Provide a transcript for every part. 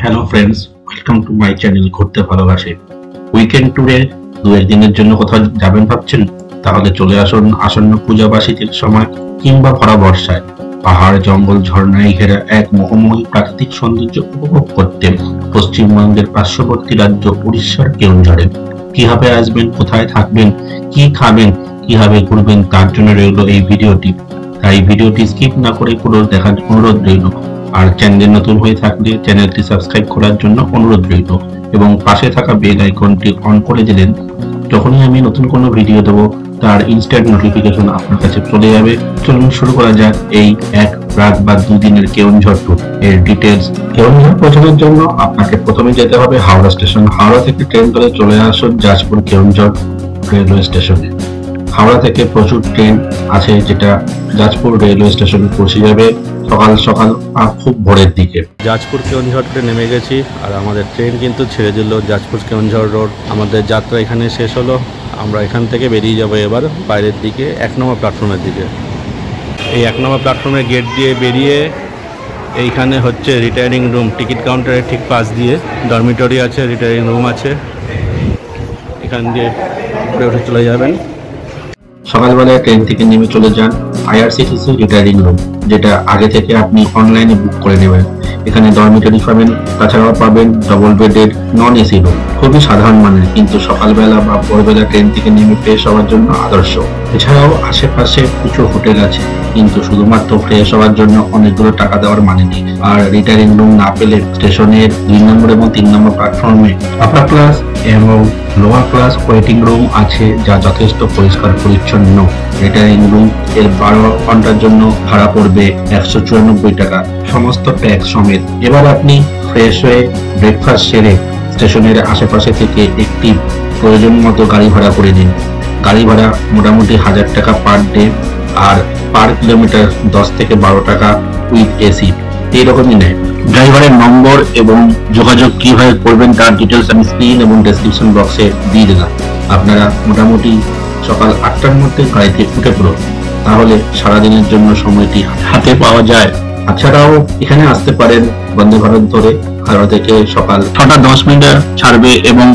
Hello friends, welcome to my channel ঘুরতে ভালোবাসে। Weekend ট্যুরে দু একদিনের জন্য কোথাও যাবেন ভাবছেন? তাহলে চলে আসুন আসন্ন পূজা বা শীতের সময় কিংবা ভরা বর্ষায় পাহাড়, জঙ্গল, ঝর্ণায় ঘেরা এক মোহময়ী প্রাকৃতিক সৌন্দর্য উপভোগ করতে পশ্চিমবঙ্গের পার্শ্ববর্তী রাজ্য উড়িষ্যার কেওনঝড়ে। কিভাবে আসবেন, কোথায় থাকবেন, কি খাবেন, কিভাবে ঘুরবেন, তার জন্য রইল এই ভিডিওটি। তাই ভিডিওটি স্কিপ না করে পুরো দেখার অনুরোধ রইল। আর চ্যানেলে নতুন হয়ে থাকলে চ্যানেলটি সাবস্ক্রাইব করার জন্য অনুরোধ রইল এবং পাশে থাকা বেল আইকনটি অন করে দিলেন। যখনই আমি নতুন কোনো ভিডিও দেবো তার ইনস্ট্যান্ট নোটিফিকেশন আপনার কাছে চলে যাবে। চলুন শুরু করা যাক এই এক রাত বা দুদিনের কেওনঝড় ট্যুর এর ডিটেলস। কেওনঝড় পৌঁছানোর জন্য আপনাকে প্রথমে যেতে হবে হাওড়া স্টেশন। হাওড়া থেকে ট্রেন ধরে চলে আসুন যাজপুর কেওনঝড় রেলওয়ে স্টেশনে। হাওড়া থেকে প্রচুর ট্রেন আছে যেটা যাজপুর রেলওয়ে স্টেশনে পৌঁছে যাবে সকাল সকাল খুব ভোরের দিকে। যাজপুর কেওনঝড় ট্রেন নেমে গেছি আর আমাদের ট্রেন কিন্তু ছেড়ে দিল যাজপুর কেওনঝড় রোড। আমাদের যাত্রা এখানে শেষ হলো। আমরা এখান থেকে বেরিয়ে যাবো এবার বাইরের দিকে 1 নম্বর প্ল্যাটফর্মের দিকে। এই 1 নম্বর প্ল্যাটফর্মের গেট দিয়ে বেরিয়ে এইখানে হচ্ছে রিটায়ারিং রুম। টিকিট কাউন্টারের ঠিক পাশ দিয়ে ডরমিটরি আছে, রিটায়ারিং রুম আছে। এখান দিয়ে উপরে উঠে চলে যাবেন। সকালবেলায় ট্রেন থেকে নেমে চলে যান আইআরসিটিসি রিটায়ারিং রুম, যেটা আগে থেকে আপনি অনলাইনে বুক করে নেবেন। এখানে ডরমিটরি পাবেন, তাছাড়াও পাবেন ডবল বেডের নন এসি রুম। খুবই সাধারণ মানের, কিন্তু সকালবেলা বা ভোরবেলা ট্রেন থেকে নেমে ফ্রেশ হওয়ার জন্য আদর্শ। এছাড়াও আশেপাশে কিছু হোটেল আছে, কিন্তু শুধুমাত্র ফ্রেশ হওয়ার জন্য অনেকগুলো টাকা দেওয়ার মানে নেই। আর রিটায়ারিং রুম না পেলে স্টেশনের 2 নম্বর এবং 3 নম্বর প্ল্যাটফর্মে আপার ক্লাস এবং লোয়ার ক্লাস ওয়েটিং রুম আছে, যা যথেষ্ট পরিষ্কার পরিচ্ছন্ন। রিটায়ারিং রুম এর 12 ঘন্টার জন্য ভাড়া পড়বে 194 টাকা, সমস্ত ট্যাক্স সমেত। এবার আপনি ফ্রেশ হয়ে ব্রেকফাস্ট সেরে স্টেশনের আশেপাশে থেকে একটি প্রয়োজন মতো গাড়ি ভাড়া করে নিন। গাড়ি ভাড়া মোটামুটি 1000 টাকা পার ডে, আর পার কিলোমিটার 10 থেকে 12 টাকা উইথ এসি, এইরকমই নেয়। ড্রাইভারের নম্বর এবং যোগাযোগ কিভাবে করবেন তার ডিটেলস আমি স্ক্রিন এবং ডেসক্রিপশন বক্সে দিয়ে দিলাম। আপনারা মোটামুটি সকাল 8টার মধ্যে গাড়িতে উঠে পড়ুন, তাহলে সারাদিনের জন্য সময়টি হাতে পাওয়া যায়। তাছাড়াও এখানে আসতে পারেন বন্দে ভারত ধরে। হাওড়া থেকে সকাল 6:10 ছাড়বে এবং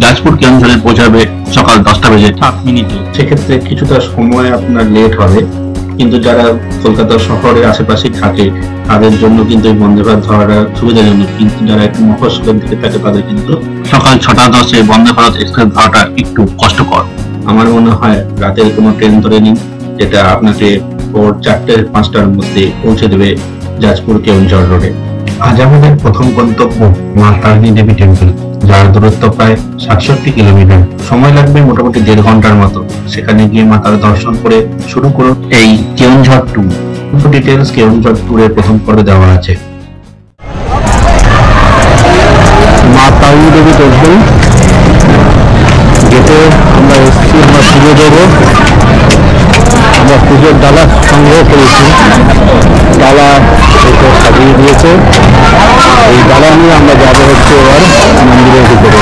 যাজপুর কেওনঝড়ে পৌঁছাবে সকাল 10:07। সেক্ষেত্রে কিছুটা সময় আপনার লেট হবে, কিন্তু যারা কলকাতা শহরের আশেপাশে থাকে তাদের জন্য কিন্তু এই বন্দে ভারত ধরাটা সুবিধাজনক। কিন্তু যারা একটু মফস্বলের দিকে থাকে তাদের কিন্তু সকাল 6:10 বন্দে ভারত এক্সপ্রেস ধরাটা একটু কষ্টকর। আমার মনে হয় রাতের কোনো ট্রেন ধরে নিন, যেটা আপনাকে ভোর 4-5টার মধ্যে পৌঁছে দেবে যাজপুর কেওনঝড় রোডে। আজ আমাদের প্রথম গন্তব্য মা তারিণী দেবী টেম্পল, যার দূরত্ব প্রায় 67 কিলোমিটার। সময় লাগবে মোটামুটি 1.5 ঘন্টার মতো। সেখানে গিয়ে মাতার দর্শন করে শুরু করুন এই কেওনঝড় ট্যুর। ডিটেলস কেওনঝড় ট্যুরের প্রথম পর্বে দেওয়া আছে। মা তারিণী দেবী টেম্পল গেটে আমরা এসেছি, আমরা পুজো দেবো। আমরা পুজোর ডালা সংগ্রহ করেছি, ডালা এতে সাজিয়ে দিয়েছে। এই ডালা নিয়ে আমরা যাবো হচ্ছে এবার মন্দিরের ভিতরে।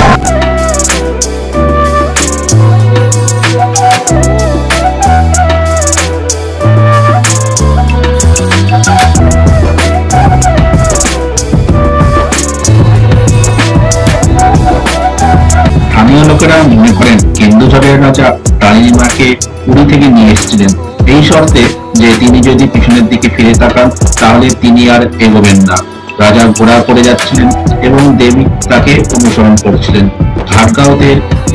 স্থানীয় লোকেরা মনে করেন কেন্দুঝড়ের রাজা তারিণী মাকে পুরী থেকে নিয়ে এসেছিলেন, এই শর্তে যে তিনি যদি পিছনের দিকে ফিরে তাকান তাহলে তিনি আর এগোবেন না। রাজা ঘোড়া করে যাচ্ছিলেন এবং দেবী তাকে অনুসরণ করছিলেন। ঘাটগাঁওতে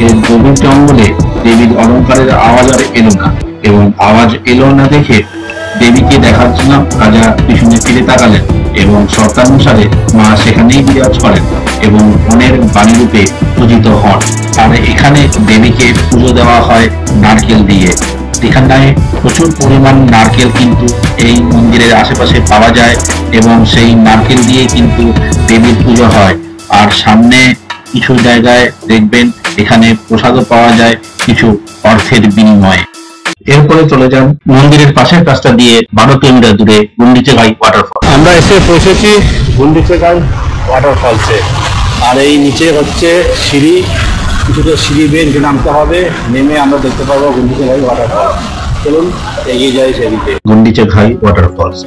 এর গভীর জঙ্গলে দেবীর অলঙ্কারের আওয়াজ আর এলো না, এবং আওয়াজ এলো না দেখে দেবীকে দেখার জন্য রাজা পিছনে ফিরে তাকালেন এবং শর্তানুসারে মা সেখানেই বিরাজ করেন এবং মনের বাণী রূপে পূজিত হন। আর এখানে দেবীকে পুজো দেওয়া হয় নারকেল দিয়ে। এখানটায় প্রচুর পরিমাণ নারকেল কিন্তু এই মন্দিরের আশেপাশে পাওয়া যায় এবং সেই নারকেল দিয়ে কিন্তু দেবীর পুজো হয়। আর সামনে কিছু জায়গায় দেখবেন এখানে প্রসাদও পাওয়া যায় কিছু অর্থের বিনিময়ে। এরপরে চলে যান মন্দিরের পাশের রাস্তা দিয়ে 12 কিলোমিটার দূরে গুন্ডিচেঘাই ওয়াটারফল। আমরা এসে পৌঁছেছি গুন্ডিচেঘাই ওয়াটারফলসে। আর এই নিচে হচ্ছে সিঁড়ি, কিছুটা সিঁড়ি বেয়ে নামতে হবে, নেমে আমরা দেখতে পাবো গুন্ডিচেঘাই ওয়াটারফল। চলুন এগিয়ে যাই সেদিকে। গুন্ডিচেঘাই ওয়াটারফলস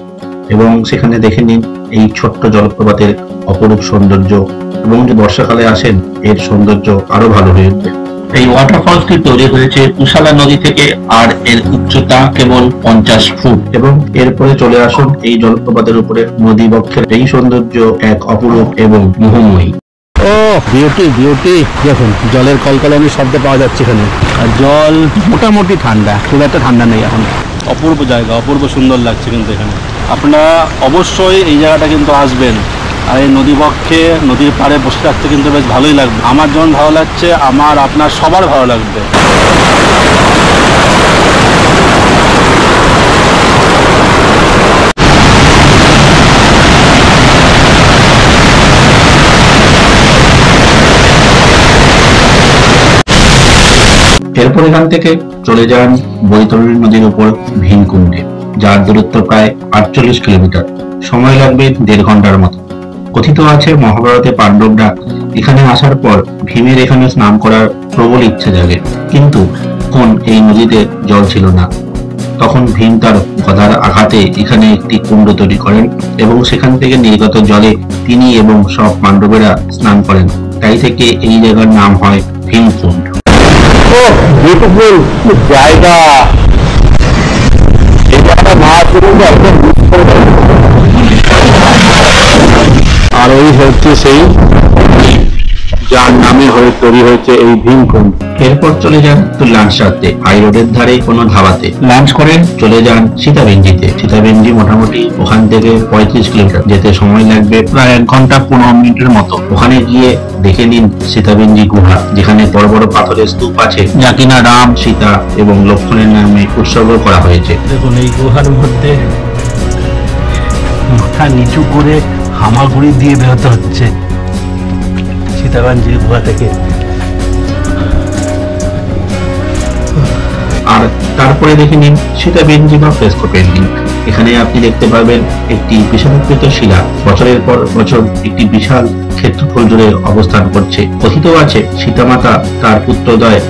এবং সেখানে দেখে নিন এই ছোট্ট জলপ্রপাতের অপরূপ সৌন্দর্য, এবং যদি বর্ষাকালে আসেন এর সৌন্দর্য আরো ভালো হয়ে উঠবে। এই ওয়াটারফলসটি তৈরি হয়েছে উশালা নদী থেকে, আর এর উচ্চতা কেবল 50 ফুট। এবং এরপরে চলে আসুন এই জলপ্রপাতের উপরে নদী বক্ষের এই সৌন্দর্য এক অপরূপ এবং মোহময়ী। ও বিউটি বিউটি, দেখুন জলের কলকলানি শব্দ পাওয়া যাচ্ছে এখানে, আর জল মোটামুটি ঠান্ডা, খুব একটা ঠান্ডা নেই এখন। অপূর্ব জায়গা, অপূর্ব সুন্দর লাগছে কিন্তু এখানে। আপনারা অবশ্যই এই জায়গাটা কিন্তু আসবেন, আর এই নদী বক্ষে নদীর পাড়ে বসে থাকতে কিন্তু বেশ ভালোই লাগবে। আমার যেমন ভালো লাগছে, আমার আপনার সবার ভালো লাগবে। এরপর এখান থেকে চলে যান বৈতরণী নদীর উপর ভীমকুণ্ডে, যার দূরত্ব প্রায় 48 কিলোমিটার। সময় লাগবে 1.5 ঘন্টার মতো। কথিত আছে মহাভারতে পাণ্ডবরা এখানে আসার পর ভীমের এখানে স্নান করার প্রবল ইচ্ছে জাগে, কিন্তু তখন এই নদীতে জল ছিল না। তখন ভীম তার গদার আঘাতে এখানে একটি কুণ্ড তৈরি করেন, এবং সেখান থেকে নির্গত জলে তিনি এবং সব পাণ্ডবেরা স্নান করেন। তাই থেকে এই জায়গার নাম হয় ভীমকুণ্ড। বিউটিফুল জায়গা, এই জায়গাটা না আসলে একদম মিস করে দেয়। আর ওই হচ্ছে সেই যার নামে হয়ে তৈরি হয়েছে এই ভীমকুণ্ড। এরপর চলে যান তো লাঞ্চ সারতে হাই রোডের ধারে কোনো ধাবাতে। লাঞ্চ করে চলে যান সীতাবেঞ্জিতে। সীতাবেঞ্জি মোটামুটি ওখান থেকে 35 কিলোমিটার, যেতে সময় লাগবে প্রায় 1 ঘন্টা 15 মিনিটের মতো। ওখানে গিয়ে দেখে নিন সীতাবেঞ্জি গুহা, যেখানে বড় বড় পাথরের স্তূপ আছে, যা কিনা রাম, সীতা এবং লক্ষ্মণের নামে উৎসর্গ করা হয়েছে। দেখুন এই গুহার মধ্যে মাথা নিচু করে হামাগুড়ি দিয়ে বেরোতে হচ্ছে সীতাবেঞ্জির গুহা থেকে। আর তারপরে দেখে নিন সীতাবেঞ্জি বা ফ্রেস্কো পেন্টিং। এখানে আপনি দেখতে পাবেন একটি বিশালাকৃত শিলা বছরের পর বছর একটি বিশাল ক্ষেত্রফল জুড়ে অবস্থান করছে। কথিত আছে সীতামাতা তার পুত্রদ্বয়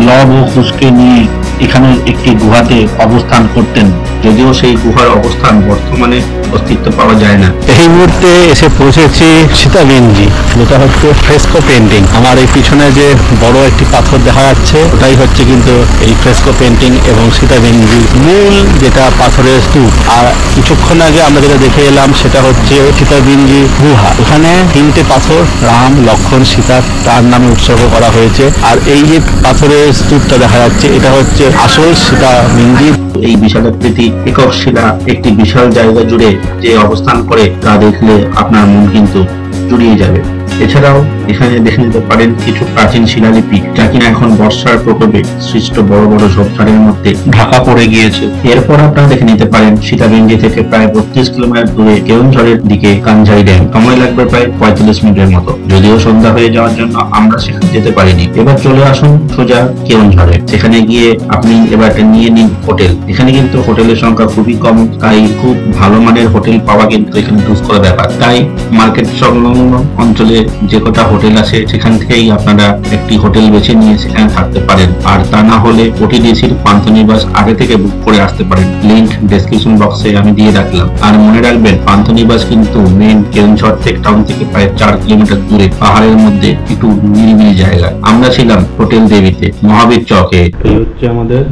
লব ও কুশকে নিয়ে এখানে একটি গুহাতে অবস্থান করতেন, যদিও সেই গুহার অবস্থান বর্তমানে অস্তিত্ব পাওয়া যায় না। এই মুহূর্তে এসে পৌঁছেছি সীতাবেঞ্জি, যেটা হচ্ছে ফ্রেস্কো পেন্টিং। আমার এই পিছনে যে বড় একটি পাথর দেখা যাচ্ছে, ওটাই হচ্ছে কিন্তু এই ফ্রেস্কো পেন্টিং এবং সীতাবেঞ্জি মূল যেটা পাথরের স্তূপ। আর কিছুক্ষণ আগে আমরা যেটা দেখে এলাম সেটা হচ্ছে সীতাবেঞ্জি গুহা। ওখানে 3টে পাথর রাম, লক্ষ্মণ, সীতা তার নামে উৎসর্গ করা হয়েছে। আর এই যে পাথরের স্তূপটা দেখা যাচ্ছে, এটা হচ্ছে আসল সীতাবেঞ্জি। এই বিশালাকৃতি একক শিলা একটি বিশাল জায়গা জুড়ে যে অবস্থান করে, তা দেখলে আপনার মন কিন্তু জুড়িয়ে যাবে। এছাড়াও এখানে দেখে নিতে পারেন কিছু প্রাচীন শিলালিপি, যা কিনা এখন বর্ষার প্রকোপে সৃষ্ট বড় বড় ঝোপঝাড়ের মধ্যে ঢাকা পড়ে গিয়েছে। এরপর আপনারা দেখে নিতে পারেন সীতাবেঞ্জি থেকে প্রায় 32 কিলোমিটার দূরে কেওনঝড়ের দিকে কানঝাই ড্যাম। সময় লাগবে প্রায় 45 মিনিটের মতো, যদিও সন্ধ্যা হয়ে যাওয়ার জন্য আমরা সেখানে যেতে পারিনি। এবার চলে আসুন সোজা কেওনঝড়ে। সেখানে গিয়ে আপনি এবার নিয়ে নিন হোটেল। এখানে কিন্তু হোটেলের সংখ্যা খুবই কম, তাই খুব ভালো মানের হোটেল পাওয়া কিন্তু এখানে দুষ্কর ব্যাপার। তাই মার্কেট সংলগ্ন অঞ্চলে যে কটা হোটেল আছে সেখান থেকেই আপনারা একটি হোটেল বেছে নিয়ে সেখানে থাকতে পারেন। আর তা না হলে ওটিডিসির পান্থনিবাস আগে থেকে বুক করে আসতে পারেন, লিংক ডেসক্রিপশন বক্সে আমি দিয়ে রাখলাম। আর মনে রাখবেন পান্থনিবাস কিন্তু মেন কেওনঝড় থেকে টাউন থেকে প্রায় 4 কিলোমিটার দূরে পাহাড়ের মধ্যে একটু নিরিবিলি জায়গা। আমরা ছিলাম হোটেল দেবীতে, মহাবীর চকে। এই হচ্ছে আমাদের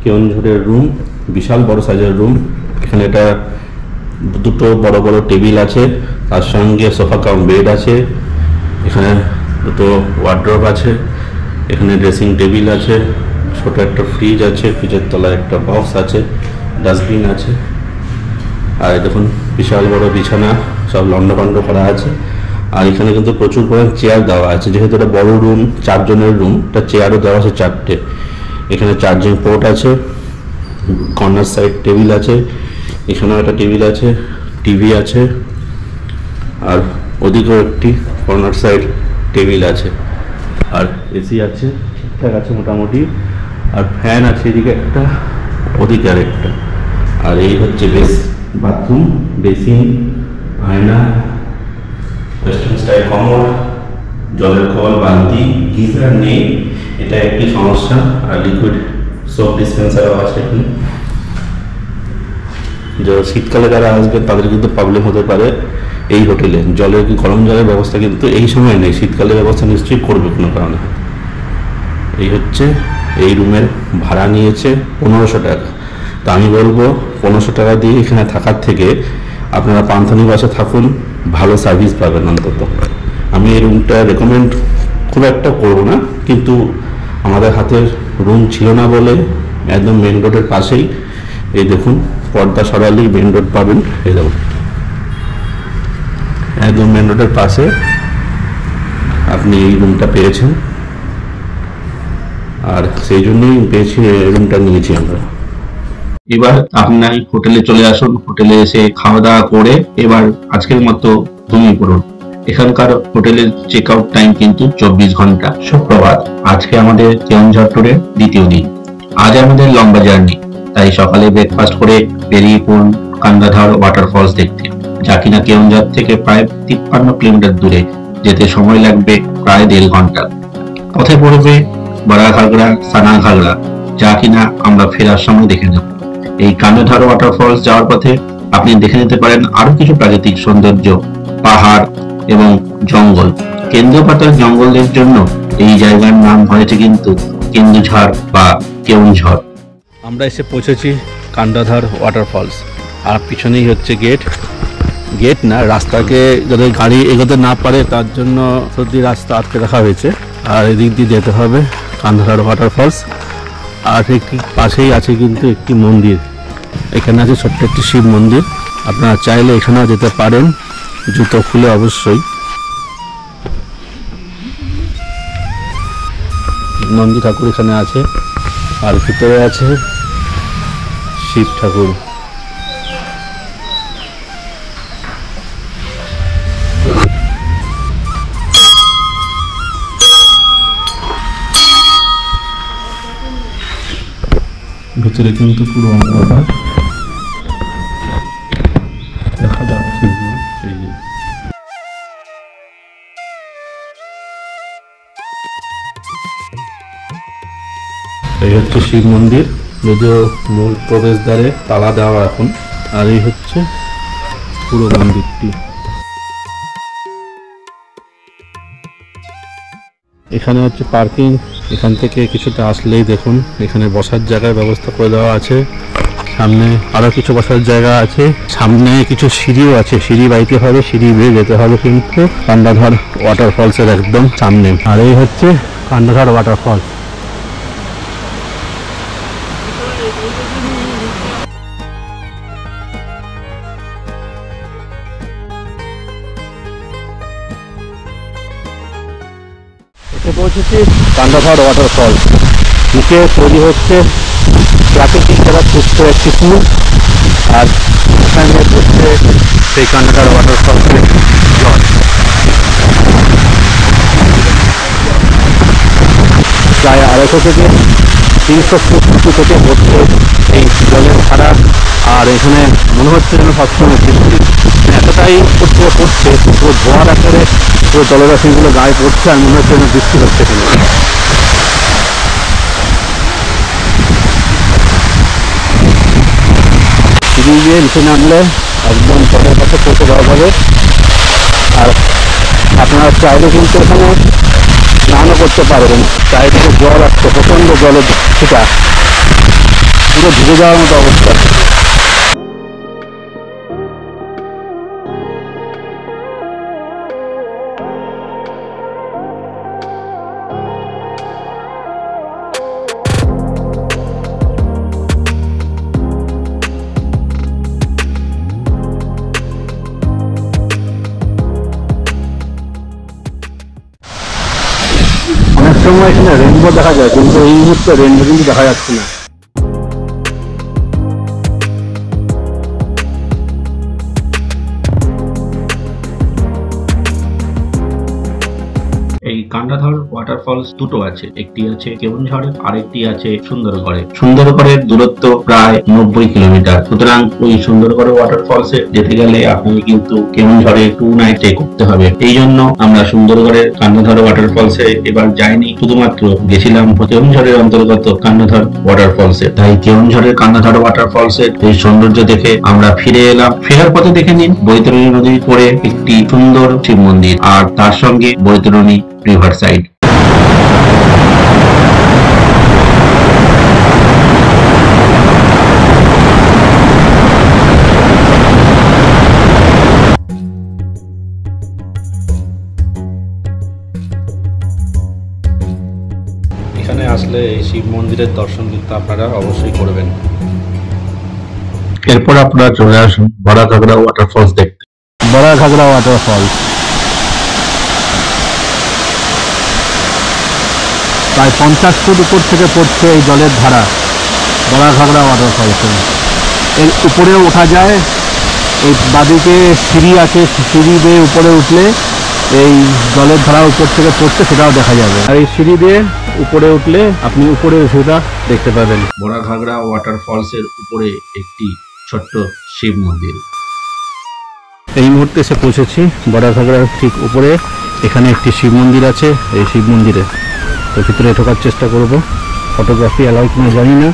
কেওনঝড়ের রুম, বিশাল বড় সাইজের রুম। এখানে এটা দুটো বড় বড় টেবিল আছে, তার সঙ্গে সোফা কাম বেড আছে। এখানে দুটো ওয়ার্ড্রোব আছে, এখানে ড্রেসিং টেবিল আছে, ছোট একটা ফ্রিজ আছে, ফ্রিজের তলায় একটা বক্স আছে, ডাস্টবিন আছে। আর দেখুন বিশাল বড় বিছানা, সব লন্ডভন্ড করা আছে। আর এখানে কিন্তু প্রচুর পরিমাণ চেয়ার দেওয়া আছে, যেহেতু এটা বড় রুম, 4 জনের রুম, তা চেয়ারও দেওয়া আছে 4টে। এখানে চার্জিং পোর্ট আছে, কর্নার সাইড টেবিল আছে, এখানেও একটা টেবিল আছে, টিভি আছে, আর ওদিকেও একটি কর্নার সাইড টেবিল আছে, আর এসি আছে, ঠিকঠাক আছে মোটামুটি। আর ফ্যান আছে এদিকে একটা, ওদিকে আর একটা। আর এই হচ্ছে বাথরুম, বেসিন, আয়না, ওয়েস্টার্ন স্টাইল কমোড, জলের কল, বালতি। গিজার নেই, এটা একটি সমস্যা। আর লিকুইড সোপ ডিসপেন্সারও আছে এখানে। যে শীতকালে যারা আসবেন তাদের কিন্তু প্রবলেম হতে পারে। এই হোটেলে জলের গরম জলের ব্যবস্থা কিন্তু এই সময় নেই, শীতকালে ব্যবস্থা নিশ্চয়ই করবে কোনো কারণে। এই হচ্ছে এই রুমের ভাড়া নিয়েছে 1500 টাকা। তা আমি বলবো 1500 টাকা দিয়ে এখানে থাকার থেকে আপনারা পান্থনিবাসে থাকুন, ভালো সার্ভিস পাবেন অন্তত। আমি এই রুমটা রেকমেন্ড খুব একটা করবো না, কিন্তু আমাদের হাতের রুম ছিল না বলে একদম মেন রোডের পাশেই, এই দেখুন পর্দা সরালেই মেন রোড পাবেন, এই দেখুন একদম মেন রোডের পাশে আপনি এই রুমটা পেয়েছেন, আর সেই জন্যই পেয়েছি রুমটা নিয়েছি আমরা। এবার আপনার হোটেলে চলে আসুন, হোটেলে এসে খাওয়া দাওয়া করে এবার আজকের মতো ঘুমিয়ে পড়ুন। এখানকার হোটেলের চেক আউট টাইম কিন্তু 24 ঘন্টা। সুপ্রভাত, আজকে আমাদের কেওনঝড় ট্যুরের দ্বিতীয় দিন। আজ আমাদের লম্বা জার্নি, তাই সকালে ব্রেকফাস্ট করে বেরিয়ে পড়ুন কান্দাধার ওয়াটারফলস দেখতে, যা কিনা কেওনঝড় থেকে প্রায় 53 কিলোমিটার দূরে। যেতে সময় লাগবে প্রায় 1.5 ঘন্টা। পথে পড়বে বড়া ঘাগড়া, সানা ঘাগড়া, যা কিনা আমরা ফেরার সময় দেখে নেব। এই কান্দাধার ওয়াটারফলস যাওয়ার পথে আপনি দেখে নিতে পারেন আরো কিছু প্রাকৃতিক সৌন্দর্য, পাহাড় এবং জঙ্গল। কেন্দ্রীয় পাতার জঙ্গলের জন্য এই জায়গার নাম হয়েছে কিন্তু কেন্দুঝড় বা কেওনঝড়। আমরা এসে পৌঁছেছি কান্দাধার ওয়াটারফলস, আর পিছনেই হচ্ছে গেট না, রাস্তাকে যাতে গাড়ি এগোতে না পারে তার জন্য সত্যি রাস্তা আটকে রাখা হয়েছে। আর এদিক দিয়ে যেতে হবে কান্দাধার ওয়াটারফলস। আর একটি পাশেই আছে কিন্তু একটি মন্দির, এখানে আছে ছোট্ট একটি শিব মন্দির। আপনারা চাইলে এখানেও যেতে পারেন, জুতো খুলে অবশ্যই। নন্দী ঠাকুর এখানে আছে, আর ভিতরে আছে শিব ঠাকুর। ভিতরে কিন্তু পুরো অন্ধকার, দেখা যাচ্ছে না। এই হচ্ছে শিব মন্দির, যদিও মূল প্রবেশদ্বারে তালা দেওয়া এখন। আর এই হচ্ছে পুরো মন্দিরটি। এখানে হচ্ছে পার্কিং, এখান থেকে কিছুটা আসলেই দেখুন এখানে বসার জায়গার ব্যবস্থা করে দেওয়া আছে। সামনে আরো কিছু বসার জায়গা আছে, সামনে কিছু সিঁড়িও আছে, সিঁড়ি বাইতে হবে, সিঁড়ি বেয়ে যেতে হবে কিন্তু কান্দাধার ওয়াটারফলসের একদম সামনে। আর এই হচ্ছে কান্দাধার ওয়াটারফল। পৌঁছেছি কান্দাধার ওয়াটারফল। নিচে তৈরি হচ্ছে প্রাকৃতিক দ্বারা সুস্থ একটি ফুল, আর এখানে হচ্ছে সেই কান্দাধার ওয়াটারফলসের জল। প্রায় 250 থেকে 300 ফুট উঁচু থেকে পড়ছে এই জলের ধারা। আর এখানে মনে হচ্ছে যেন সবসময় বৃষ্টি, এতটাই পড়ছে পুরো ধোয়ার আকারে পুরো জলরাশিগুলো গায়ে পড়ছে, আর মনে হচ্ছে যেন বৃষ্টি হচ্ছে কিনা। সিঁড়ি গিয়ে নিচে নামলে একদম জলের কাছে পৌঁছে দেওয়া যাবে। আর আপনারা চাইলে কিন্তু এখানে স্নানও করতে পারবেন, চারিদিকে জল আসছে, প্রচণ্ড জলের ছিটা, পুরো ডুবে যাওয়ার মতো অবস্থা। অনেক সময় এখানে রেনবো দেখা যায়, কিন্তু এই মুহূর্তে রেনবো কিন্তু দেখা যাচ্ছে না। এই কান্ডাধর ওয়াটারফলস দুটো আছে, একটি আছে কেওনঝড়ে আর একটি আছে সুন্দরগড়ে। সুন্দরগড়ের দূরত্ব প্রায় 90 কিলোমিটার। সুতরাং ওই সুন্দরগড় ওয়াটারফলসে যেতে গেলে আপনাকে কিন্তু কেওনঝড়ে 2 নাইট স্টে করতে হবে। এই জন্য আমরা সুন্দরগড়ের কান্ডাধর ওয়াটারফলসে এবার যাইনি, শুধুমাত্র গেছিলাম কেওনঝড়ের অন্তর্গত কান্ডাধর ওয়াটারফলসে। তাই কেওনঝড়ের কান্ডাধর ওয়াটারফলসের এই সৌন্দর্য দেখে আমরা ফিরে এলাম। ফেরার পথে দেখে নিন বৈতরণী নদীর পরে একটি সুন্দর শিব মন্দির আর তার সঙ্গে বৈতরণী রিভার সাইড। এখানে আসলে এই শিব মন্দিরের দর্শন কিন্তু আপনারা অবশ্যই করবেন। এরপর আপনারা চলে আসুন বড়া ঘাগড়া ওয়াটারফলস দেখতে। বড়া ঘাগড়া ওয়াটারফলস প্রায় 50 ফুট উপর থেকে পড়ছে এই জলের ধারা বড়া ঘাগড়া ওয়াটারফলসে। এর উপরেও ওঠা যায়, এই বাদিকে সিঁড়ি আছে, সিঁড়ি দিয়ে উপরে উঠলে এই জলের ধারা উপর থেকে পড়ছে সেটাও দেখা যাবে। আর এই সিঁড়ি দিয়ে উপরে উঠলে আপনি উপরের ভিউটা দেখতে পাবেন। বড়া ঘাগড়া ওয়াটারফলসের উপরে একটি ছোট্ট শিব মন্দির। এই মুহূর্তে এসে পৌঁছেছি বড়া ঘাগড়ার ঠিক উপরে। এখানে একটি শিব মন্দির আছে। এই শিব মন্দিরে তো ভিতরে ঢোকার চেষ্টা করব। ফটোগ্রাফি অ্যালাউ কিনা জানি না,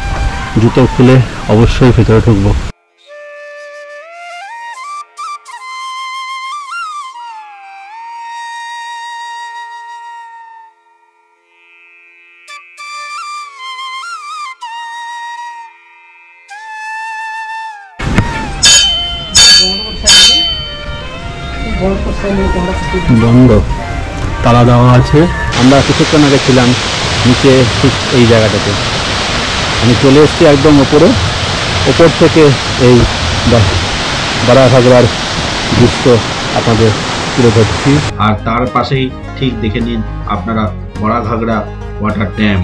জুতো খুলে অবশ্যই ভিতরে ঢুকবো। বন্ধ, তালা দেওয়া আছে। আমরা কিছুক্ষণ আগে ছিলাম নিচে ঠিক এই জায়গাটাতে। আমি চলে এসেছি একদম ওপরে। ওপর থেকে এই বড়া ঘাগড়ার দৃশ্য আপনাদের তুলে ধরছি। আর তার পাশেই ঠিক দেখে নিন আপনারা বড়া ঘাগড়া ওয়াটার ড্যাম।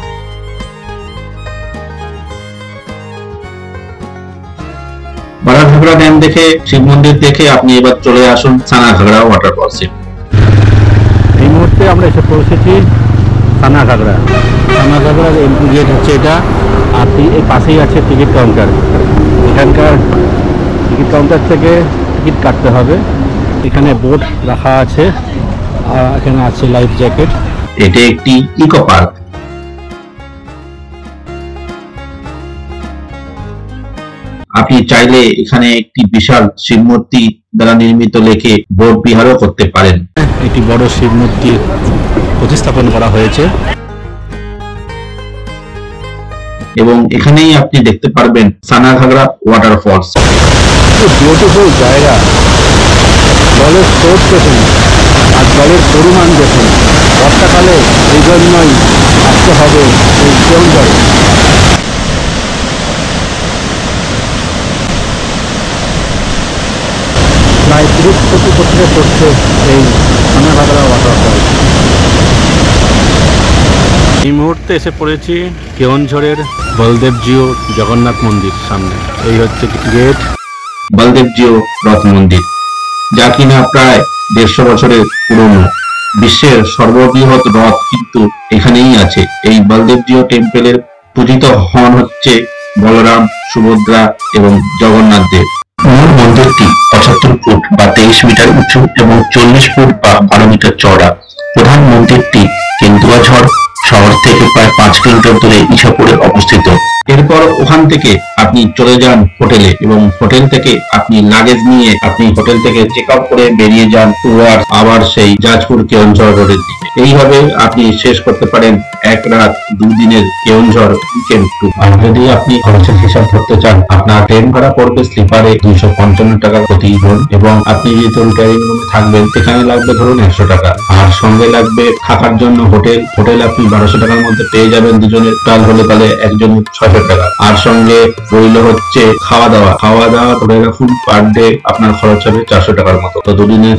বড়া ঘাগড়া ড্যাম দেখে, শিব মন্দির দেখে আপনি এবার চলে আসুন সানা ঘাগড়া ওয়াটারফলসে। এই মুহূর্তে আমরা এসে পৌঁছেছি সানা ঘাগড়া। সানা ঘাগড়ার এন্ট্রি গেট হচ্ছে এটা। আর এই পাশেই আছে টিকিট কাউন্টার। এখানকার টিকিট কাউন্টার থেকে টিকিট কাটতে হবে। এখানে বোট রাখা আছে, আর এখানে আছে লাইফ জ্যাকেট। এটি একটি ইকো পার্ক। আপনি চাইলে এখানে একটি বিশাল শিব মূর্তি দ্বারা নির্মিত লেকে বোট বিহারও করতে পারেন। একটি বড় শিব মূর্তি প্রতিস্থাপন করা হয়েছে এবং এখানেই আপনি দেখতে পারবেন সানা ঘাগড়া ওয়াটারফলস। বিউটিফুল জায়গা। জলের স্রোত দেখুন আর জলের পরিমাণ দেখুন। বর্ষাকালে এই জন্যই আসতে হবে এই কেওনঝড়ে। প্রায় 30 ফুট উপর থেকে পড়ছে এই সানা ঘাগড়া ওয়াটারফল। এই মুহূর্তে এসে পড়েছি কেওনঝড়ের বলদেবজিও জগন্নাথ মন্দির সামনে। এই হচ্ছে গেট। বলদেবজিও রথ মন্দির, যা কিনা প্রায় 150 বছরের পুরনো। বিশ্বের সর্ববৃহৎ রথ কিন্তু এখানেই আছে। এই বলদেবজিও টেম্পলের পূজিত হন হচ্ছে বলরাম, সুভদ্রা এবং জগন্নাথ দেব। মূল মন্দিরটি 75 ফুট বা 23 মিটার উঁচু এবং 40 ফুট বা 12 মিটার চওড়া। প্রধান মন্দিরটি কেন্দুয়াঝড় শহর থেকে প্রায় 5 কিলোমিটার দূরে ইছাপুরে অবস্থিত। এরপর ওখান থেকে আপনি চলে যান হোটেলে এবং হোটেল থেকে আপনি লাগেজ নিয়ে আপনি হোটেল থেকে চেক আউট করে বেরিয়ে যান আবার সেই জাজপুর কেওনঝড় রোডের দিকে। এইভাবে আপনি শেষ করতে পারেন 1 রাত 2 দিনের কেওনঝড় উইকেন্ড ট্যুর। আর যদি আপনি খরচের হিসাব ধরতে চান, আপনার ট্রেন ভাড়া পড়বে স্লিপারে 255 টাকা প্রতিজন এবং আপনি যেহেতু রিটায়ারিং রুমে থাকবেন সেখানে লাগবে ধরুন 100 টাকা। আর সঙ্গে লাগবে থাকার জন্য হোটেল আপনি 1200 টাকার মধ্যে পেয়ে যাবেন দুজনের। টোটাল হলে তাহলে একজনের 600 টাকা। আর সঙ্গে রইল হচ্ছে খাওয়া দাওয়া ধরে রাখুন পার ডে আপনার খরচ হবে 400 টাকার মতো। তো দুদিনে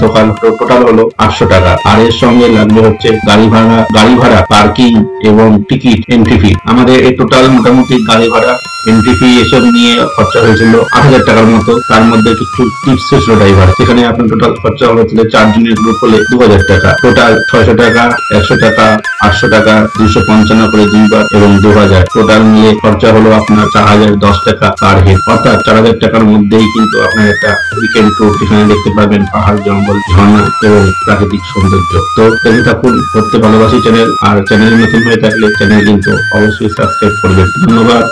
টোটাল হলো 800 টাকা। আর এর সঙ্গে লাগবে হচ্ছে গাড়ি ভাড়া, পার্কিং এবং টিকিট, এন্ট্রি ফি। আমাদের এই টোটাল মোটামুটি গাড়ি ভাড়া এন্ট্রি ফি এসব নিয়ে খরচা হয়েছিল 8,000 টাকার মতো। তার মধ্যে কিছু টিপস ছিল ড্রাইভার, সেখানে আপনার টোটাল খরচা হলো 4 জনের গ্রুপ হলে 2,000 টাকা, টোটাল 600 টাকা, 100 টাকা, 800 টাকা, 255 করে 2 বার এবং 2,000, টোটাল মিলে খরচা হলো আপনার 4,010 টাকা পার হেড। অর্থাৎ 4,000 টাকার মধ্যেই কিন্তু আপনার একটা উইকেন্ড ট্যুর, যেখানে দেখতে পাবেন পাহাড়, জঙ্গল, ঝর্ণা এবং প্রাকৃতিক সৌন্দর্য। তো দেখতে থাকুন করতে ভালোবাসি চ্যানেল, আর চ্যানেলে নতুন হয়ে থাকলে চ্যানেল কিন্তু অবশ্যই সাবস্ক্রাইব করবেন। ধন্যবাদ।